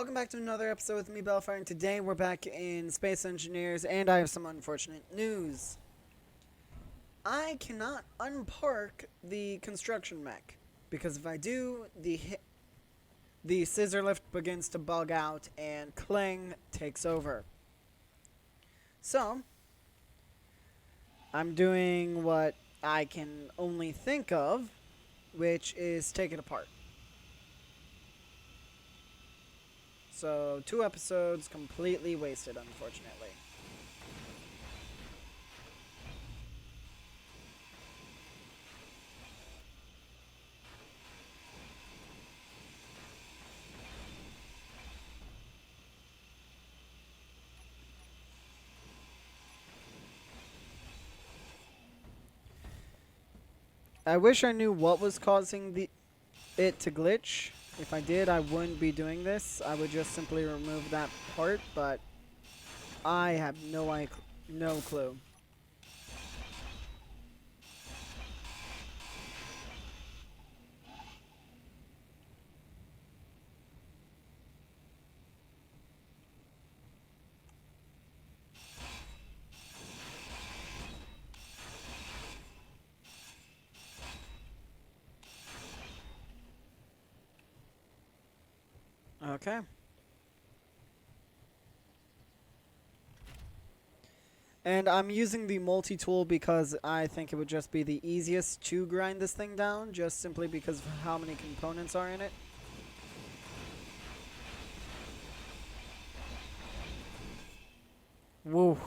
welcome back to another episode with me, Bellfire, and today we're back in Space Engineers, and I have some unfortunate news. I cannot unpark the construction mech, because if I do, the scissor lift begins to bug out, and Kling takes over. So, I'm doing what I can only think of, which is take it apart. So, 2 episodes completely wasted, unfortunately. I wish I knew what was causing it to glitch. If I did, I wouldn't be doing this. I would just simply remove that part, but I have no clue. Okay. And I'm using the multi-tool because I think it would just be the easiest to grind this thing down, just simply because of how many components are in it. Woo.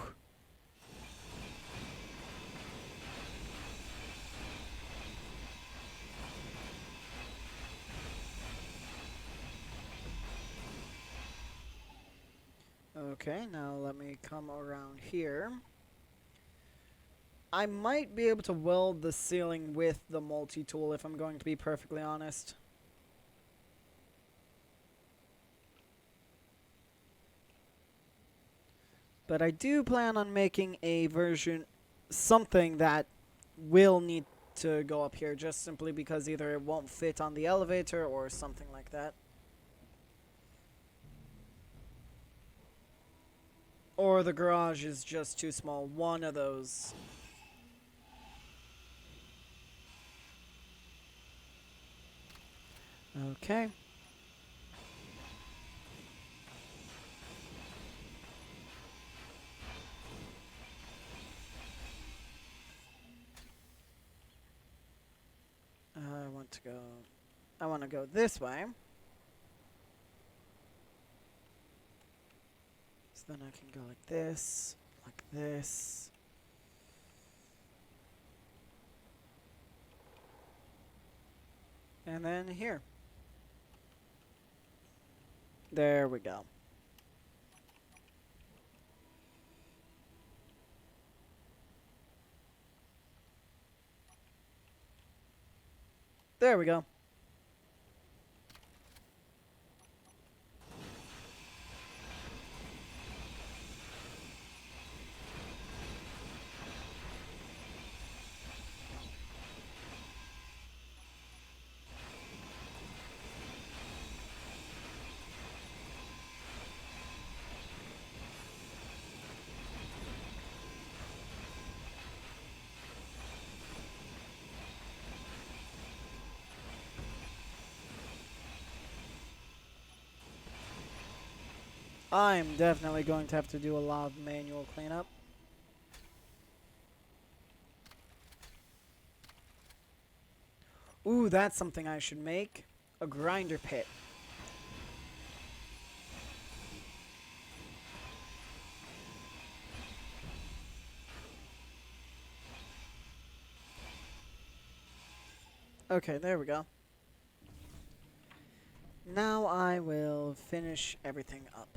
Okay, now let me come around here. I might be able to weld the ceiling with the multi-tool if I'm going to be perfectly honest. But I do plan on making a version, something that will need to go up here just simply because either it won't fit on the elevator or something like that. Or the garage is just too small. One of those. Okay. I want to go this way. So then I can go like this, like this. And then here. There we go. There we go. I'm definitely going to have to do a lot of manual cleanup. Ooh, that's something I should make. A grinder pit. Okay, there we go. Now I will finish everything up.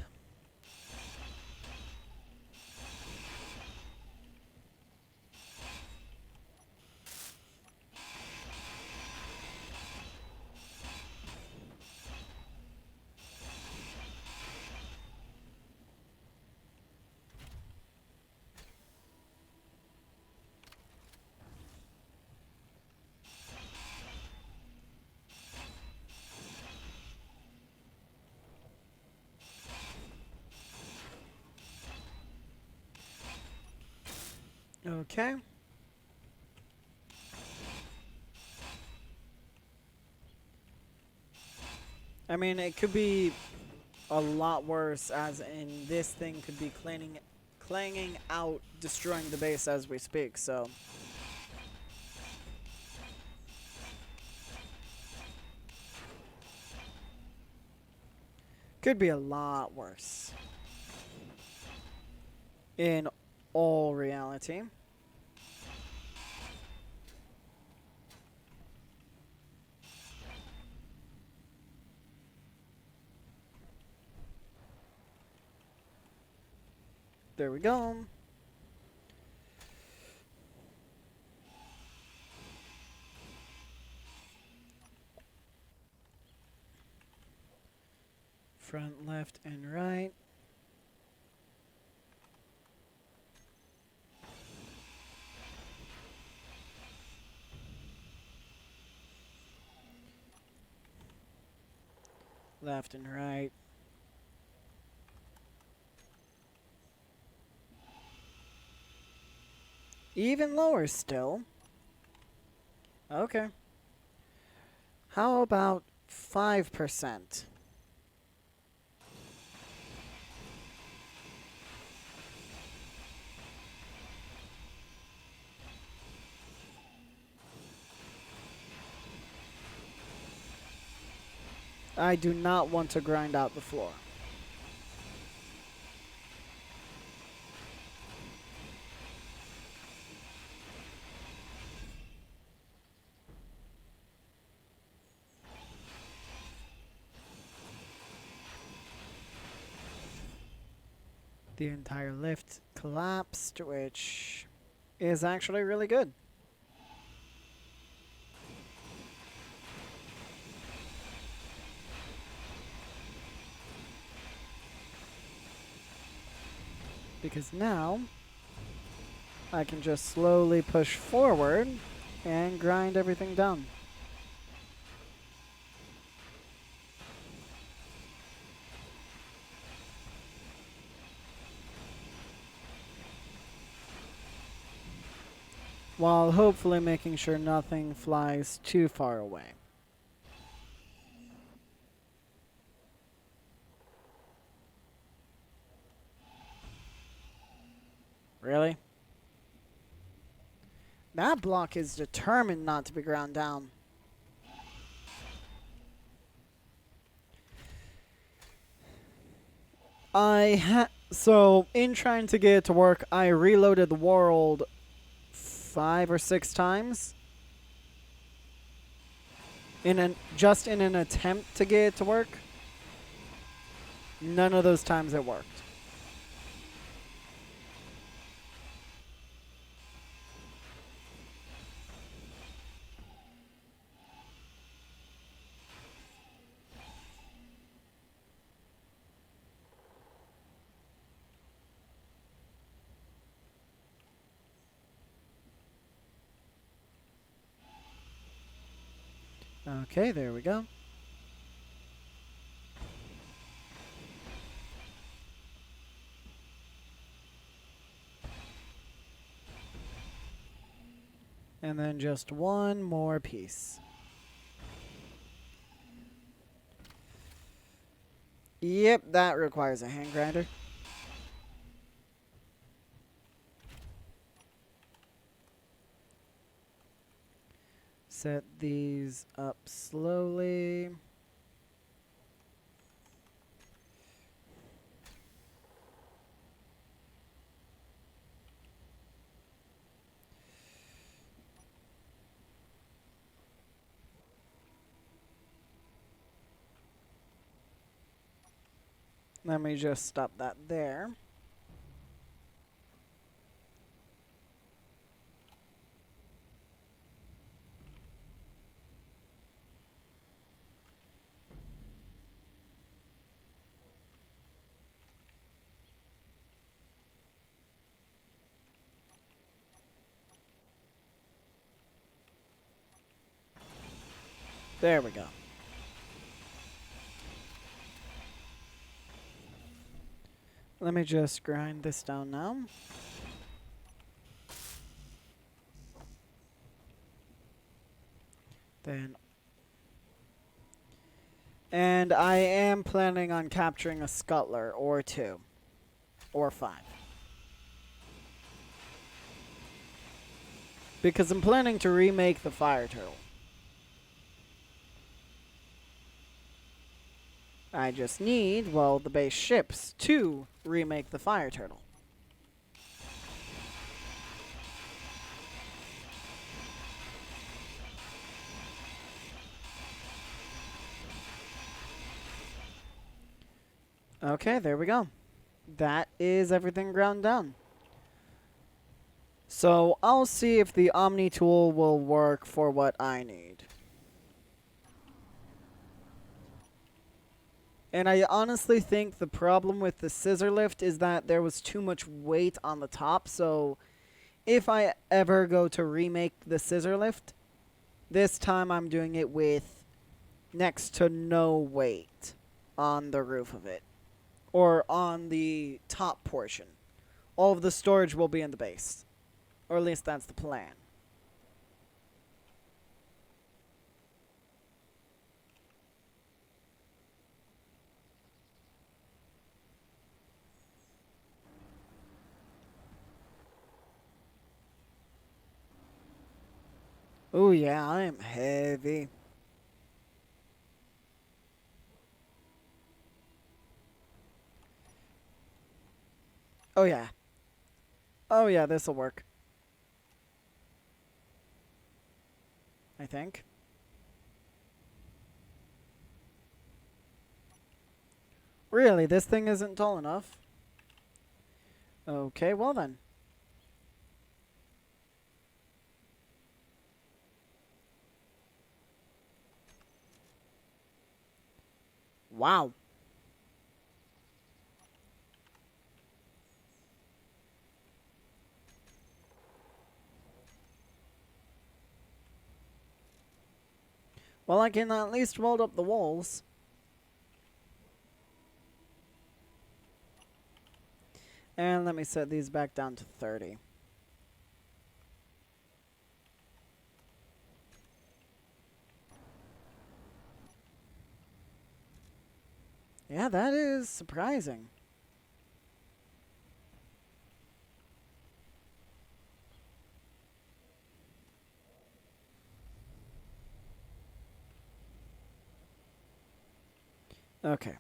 Okay. I mean, it could be a lot worse, as in this thing could be clanging out, destroying the base as we speak, so. Could be a lot worse. In all reality. There we go. Front, left, and right. Left and right. Even lower still. Okay. How about 5%? I do not want to grind out the floor. The entire lift collapsed, which is actually really good. Because now I can just slowly push forward and grind everything down. While hopefully making sure nothing flies too far away. Really? That block is determined not to be ground down. So in trying to get it to work, I reloaded the world 5 or 6 times. Just in an attempt to get it to work. None of those times it worked. Okay, there we go. And then just one more piece. Yep, that requires a hand grinder. Set these up slowly. Let me just stop that there. There we go. Let me just grind this down now. Then, and I am planning on capturing a scuttler or two, or 5. Because I'm planning to remake the fire turtle. I just need, well, the base ships to remake the fire turtle. Okay, there we go. That is everything ground down. So I'll see if the Omni tool will work for what I need. And I honestly think the problem with the scissor lift is that there was too much weight on the top, so if I ever go to remake the scissor lift, this time I'm doing it with next to no weight on the roof of it, or on the top portion. All of the storage will be in the base, or at least that's the plan. Oh yeah, I am heavy. Oh yeah. Oh yeah, this'll work. I think. Really, this thing isn't tall enough? Okay, well then. Wow. Well, I can at least weld up the walls. And let me set these back down to 30. Yeah, that is surprising. Okay.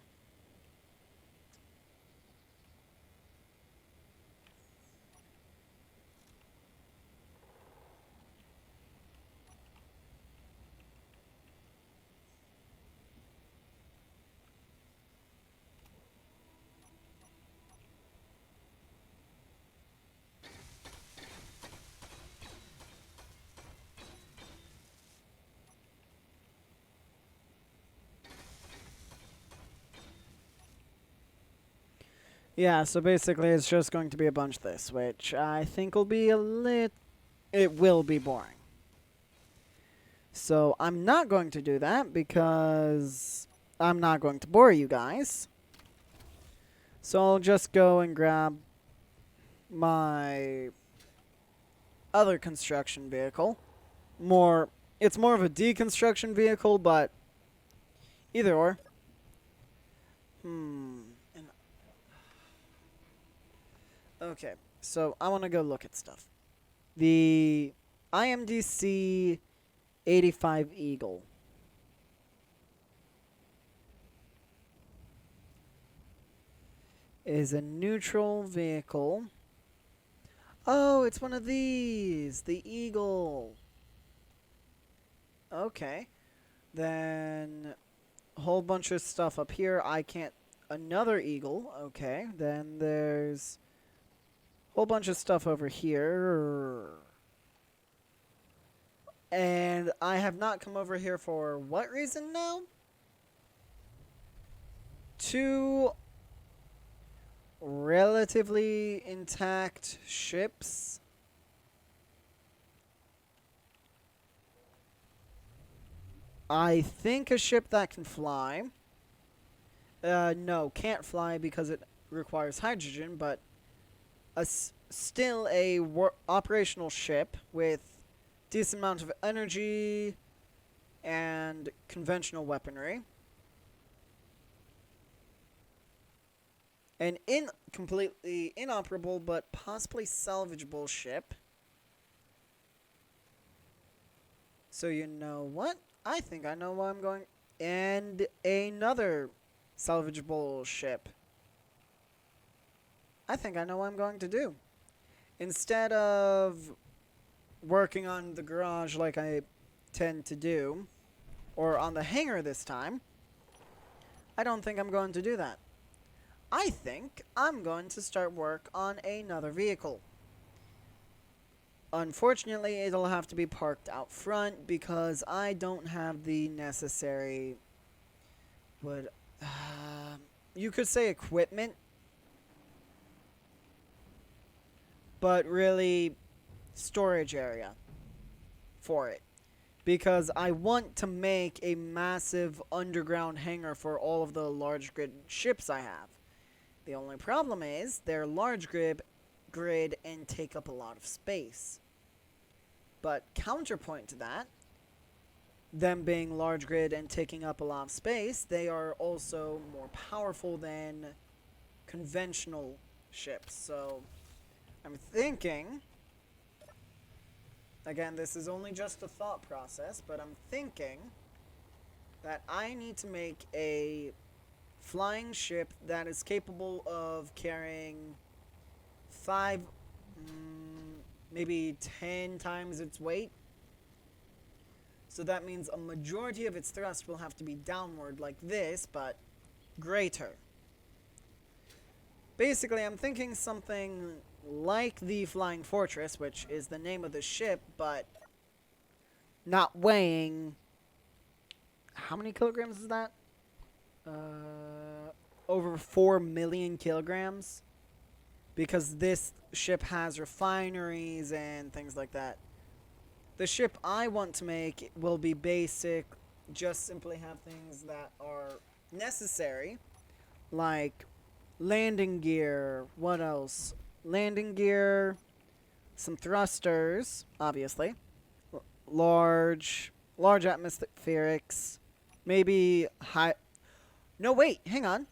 Yeah, so basically it's just going to be a bunch of this, which I think will be a lit... It will be boring. So I'm not going to do that because I'm not going to bore you guys. So I'll just go and grab my other construction vehicle. It's more of a deconstruction vehicle, but either or. Okay, so I want to go look at stuff. The IMDC 85 Eagle. Is a neutral vehicle. Oh, it's one of these. The Eagle. Okay. Then a whole bunch of stuff up here. I can't... Another Eagle. Okay. Then there's a whole bunch of stuff over here. And I have not come over here for what reason now? Two relatively intact ships. I think a ship that can fly. No, can't fly because it requires hydrogen, but still a operational ship with decent amount of energy, and conventional weaponry. An completely inoperable but possibly salvageable ship. So you know what? I think I know where I'm going. And another salvageable ship. I think I know what I'm going to do. Instead of working on the garage like I tend to do, or on the hangar this time, I don't think I'm going to do that. I think I'm going to start work on another vehicle. Unfortunately, it'll have to be parked out front because I don't have the necessary, what, you could say equipment, but really storage area for it. Because I want to make a massive underground hangar for all of the large grid ships I have. The only problem is they're large grid and take up a lot of space. But counterpoint to that, them being large grid and taking up a lot of space, they are also more powerful than conventional ships. So I'm thinking, again, this is only just a thought process, but I'm thinking that I need to make a flying ship that is capable of carrying 5, maybe 10 times its weight. So that means a majority of its thrust will have to be downward like this, but greater. Basically, I'm thinking something like the Flying Fortress, which is the name of the ship, but not weighing... How many kilograms is that? Over 4 million kilograms. Because this ship has refineries and things like that. The ship I want to make will be basic, just simply have things that are necessary, like landing gear, what else? Landing gear, some thrusters, obviously, large atmospherics, maybe high... No, wait, hang on.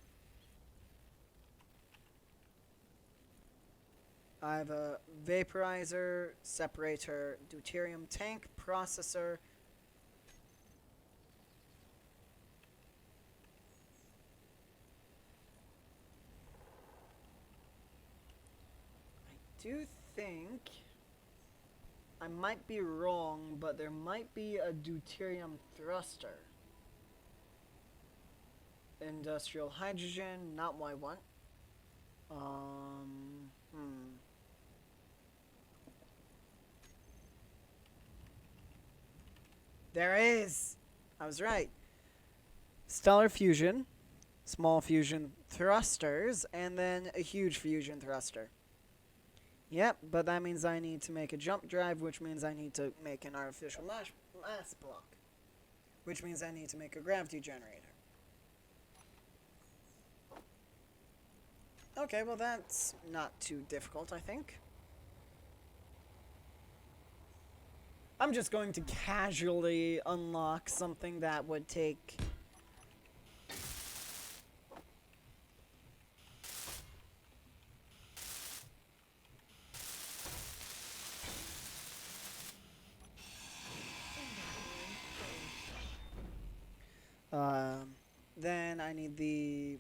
I have a vaporizer, separator, deuterium tank, processor. I do think I might be wrong, but there might be a deuterium thruster. Industrial hydrogen, not what I want. There is! I was right. Stellar fusion, small fusion thrusters, and then a huge fusion thruster. Yep, but that means I need to make a jump drive, which means I need to make an artificial mass block. Which means I need to make a gravity generator. Okay, well that's not too difficult, I think. I'm just going to casually unlock something that would take... Then I need the...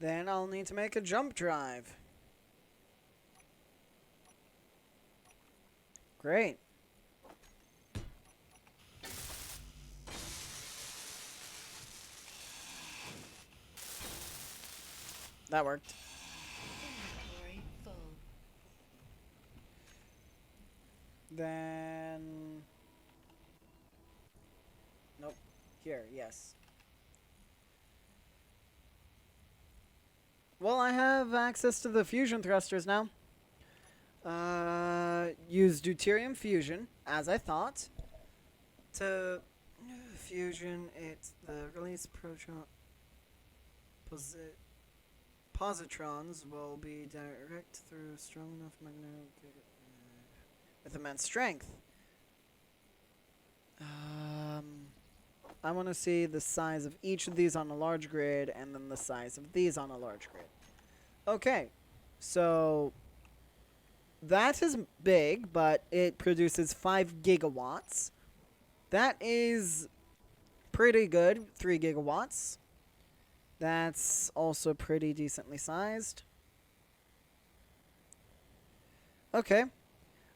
Then I'll need to make a jump drive. Great. That worked. Inventory full. Then... Nope. Here, yes. Well, I have access to the fusion thrusters now. Use deuterium fusion, as I thought. To fusion, it's the release positrons will be direct through strong enough magnetic... with immense strength. I want to see the size of each of these on a large grid, and then the size of these on a large grid. Okay, so that is big, but it produces 5 gigawatts. That is pretty good, 3 gigawatts. That's also pretty decently sized. Okay,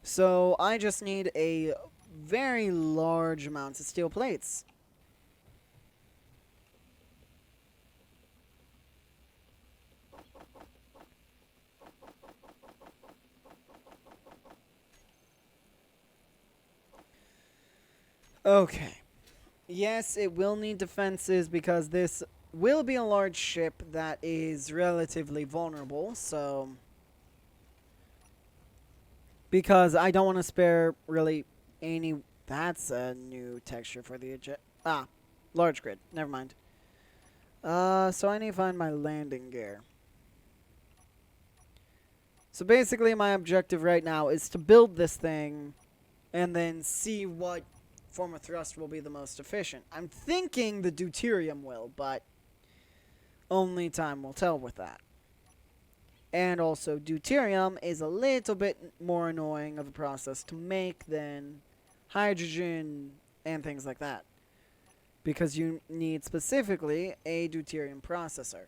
so I just need a very large amount of steel plates. Okay. Yes, it will need defenses because this will be a large ship that is relatively vulnerable, so... Because I don't want to spare really any... That's a new texture for the... large grid. Never mind. So I need to find my landing gear. So basically my objective right now is to build this thing and then see what form of thrust will be the most efficient. I'm thinking the deuterium will, but only time will tell with that. And also, deuterium is a little bit more annoying of a process to make than hydrogen and things like that. Because you need specifically a deuterium processor.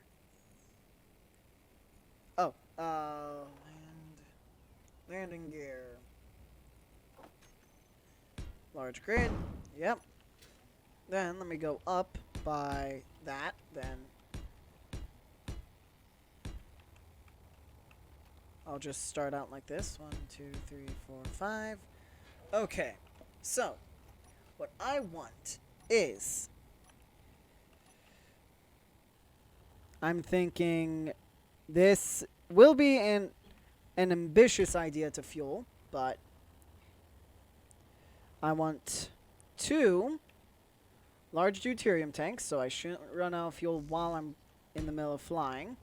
Oh, landing gear. Large grid, yep. Then let me go up by that, then I'll just start out like this. 1, 2, 3, 4, 5. Okay, so what I want is, I'm thinking this will be an ambitious idea to fuel, but I want 2 large deuterium tanks, so I shouldn't run out of fuel while I'm in the middle of flying.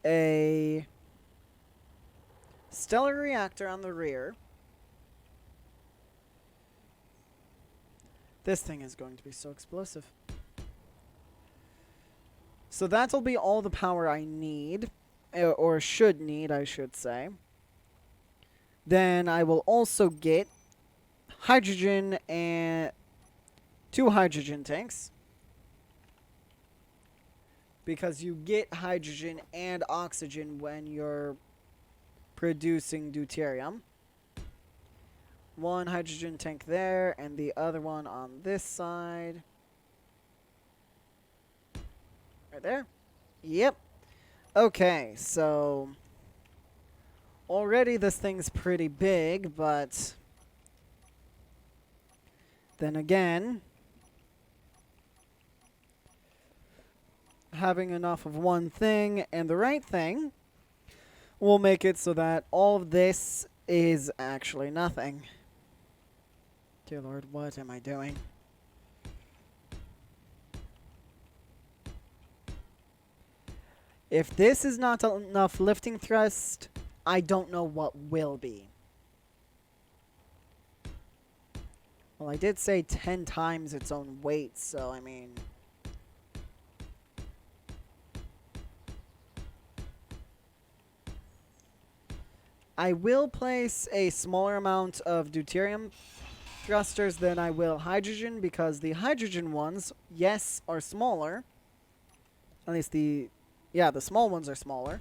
A stellar reactor on the rear. This thing is going to be so explosive. So that'll be all the power I need, or should need, I should say. Then I will also get hydrogen and 2 hydrogen tanks, because you get hydrogen and oxygen when you're producing deuterium. 1 hydrogen tank there and the other one on this side. Right there? Yep. Okay, so already this thing's pretty big, but then again, having enough of one thing and the right thing will make it so that all of this is actually nothing. Dear Lord, what am I doing? If this is not enough lifting thrust, I don't know what will be. Well, I did say 10 times its own weight, so I mean... I will place a smaller amount of deuterium thrusters than I will hydrogen, because the hydrogen ones, yes, are smaller. At least the small ones are smaller.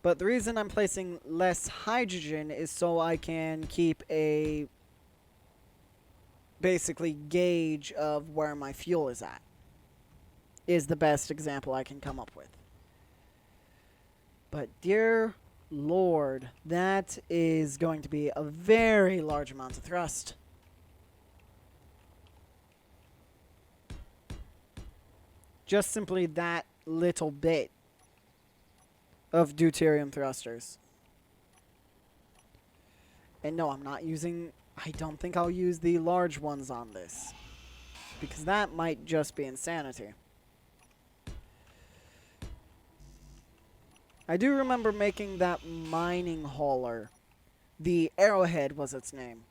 But the reason I'm placing less hydrogen is so I can keep a basically gauge of where my fuel is at. Is the best example I can come up with. But dear Lord, that is going to be a very large amount of thrust. Just simply that little bit of deuterium thrusters. And no, I'm not using... I don't think I'll use the large ones on this, because that might just be insanity. I do remember making that mining hauler The Arrowhead was its name.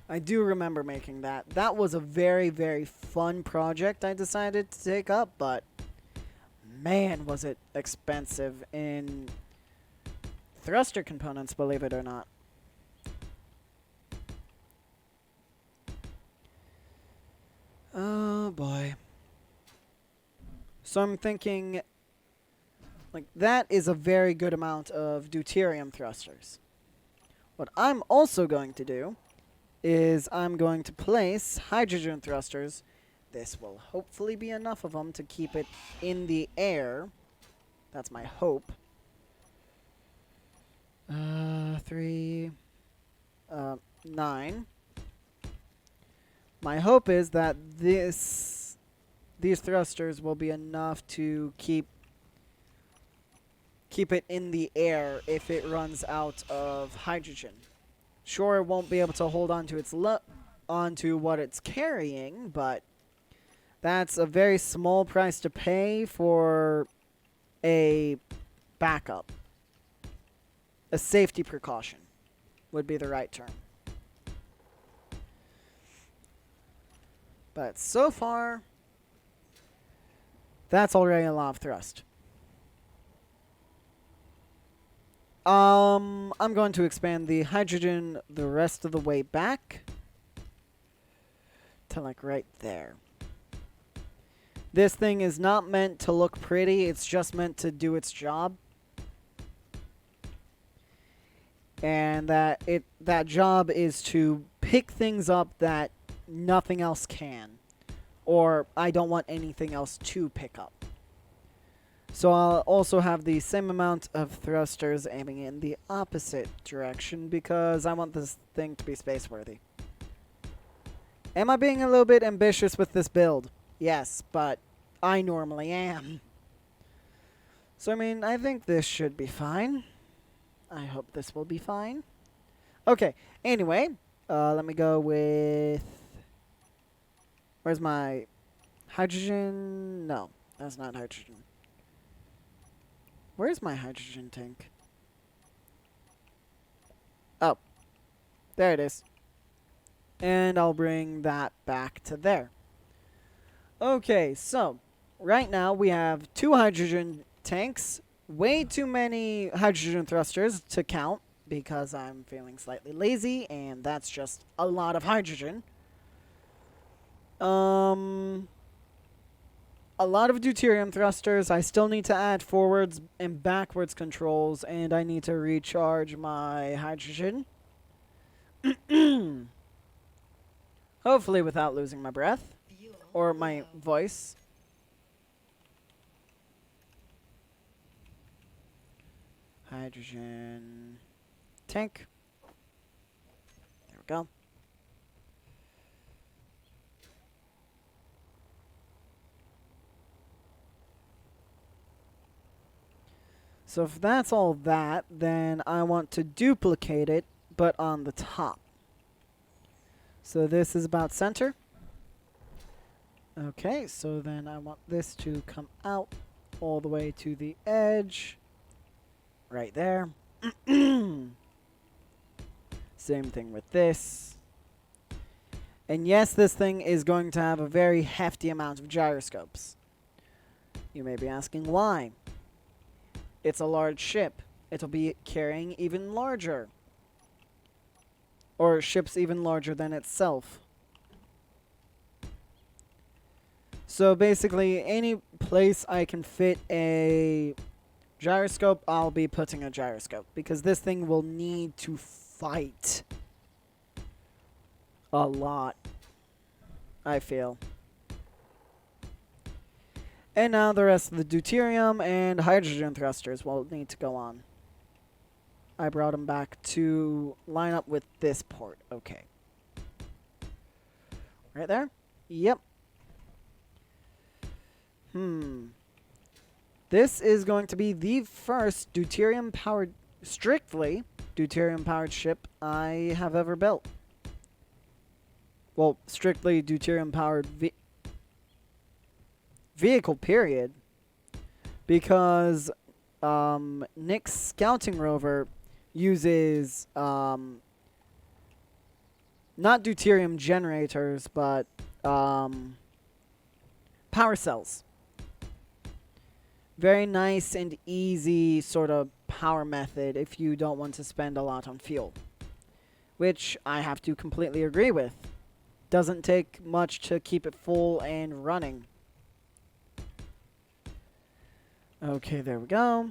I do remember making that. That was a very, very fun project I decided to take up, but man, was it expensive in thruster components, believe it or not. Oh boy. So I'm thinking, like, that is a very good amount of deuterium thrusters. What I'm also going to do is I'm going to place hydrogen thrusters. This will hopefully be enough of them to keep it in the air. That's my hope. 9. My hope is that these thrusters will be enough to keep it in the air if it runs out of hydrogen. Sure, it won't be able to hold on to onto what it's carrying, but that's a very small price to pay for a backup. A safety precaution would be the right term. But so far, that's already a lot of thrust. I'm going to expand the hydrogen the rest of the way back to like right there. This thing is not meant to look pretty, it's just meant to do its job. And that job is to pick things up that nothing else can. Or I don't want anything else to pick up. So I'll also have the same amount of thrusters aiming in the opposite direction because I want this thing to be space-worthy. Am I being a little bit ambitious with this build? Yes, but I normally am. So, I mean, I think this should be fine. I hope this will be fine. Okay, anyway, let me go with... Where's my hydrogen? No, that's not hydrogen. Where's my hydrogen tank? Oh, there it is. And I'll bring that back to there. Okay, so right now we have 2 hydrogen tanks. Way too many hydrogen thrusters to count because I'm feeling slightly lazy, and that's just a lot of hydrogen. A lot of deuterium thrusters. I still need to add forwards and backwards controls, and I need to recharge my hydrogen. Hopefully without losing my breath or my voice. Hydrogen tank. There we go. So if that's all that, then I want to duplicate it, but on the top. So this is about center. Okay, so then I want this to come out all the way to the edge. Right there. Same thing with this. And yes, this thing is going to have a very hefty amount of gyroscopes. You may be asking why. It's a large ship. It'll be carrying even larger. Or ships even larger than itself. So basically, any place I can fit a gyroscope, I'll be putting a gyroscope. Because this thing will need to fight a lot, I feel. And now the rest of the deuterium and hydrogen thrusters will need to go on. I brought them back to line up with this port. Okay. Right there? Yep. This is going to be the first deuterium-powered, strictly deuterium-powered ship I have ever built. Well, strictly deuterium-powered vehicle, period. Because Nick's scouting rover uses not deuterium generators, but power cells. Very nice and easy sort of power method if you don't want to spend a lot on fuel. Which I have to completely agree with. Doesn't take much to keep it full and running. Okay, there we go.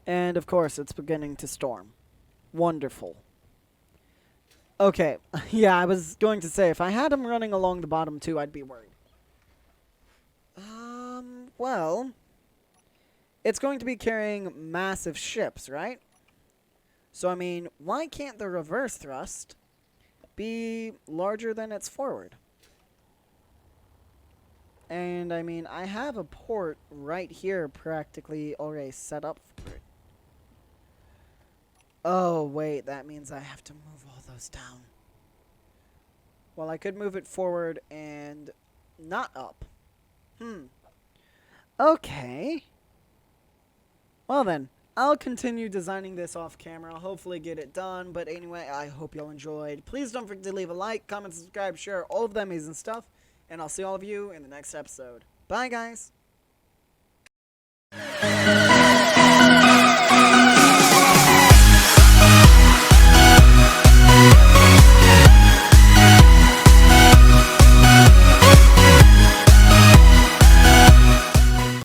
And of course, it's beginning to storm. Wonderful. Okay, yeah, I was going to say, if I had them running along the bottom too, I'd be worried. Well, it's going to be carrying massive ships, right? So, I mean, why can't the reverse thrust be larger than its forward? And, I mean, I have a port right here practically already set up for it. Oh, wait, that means I have to move all those down. Well, I could move it forward and not up. Okay. Well then, I'll continue designing this off camera. I'll hopefully get it done. But anyway, I hope y'all enjoyed. Please don't forget to leave a like, comment, subscribe, share, all of that amazing stuff. And I'll see all of you in the next episode. Bye, guys.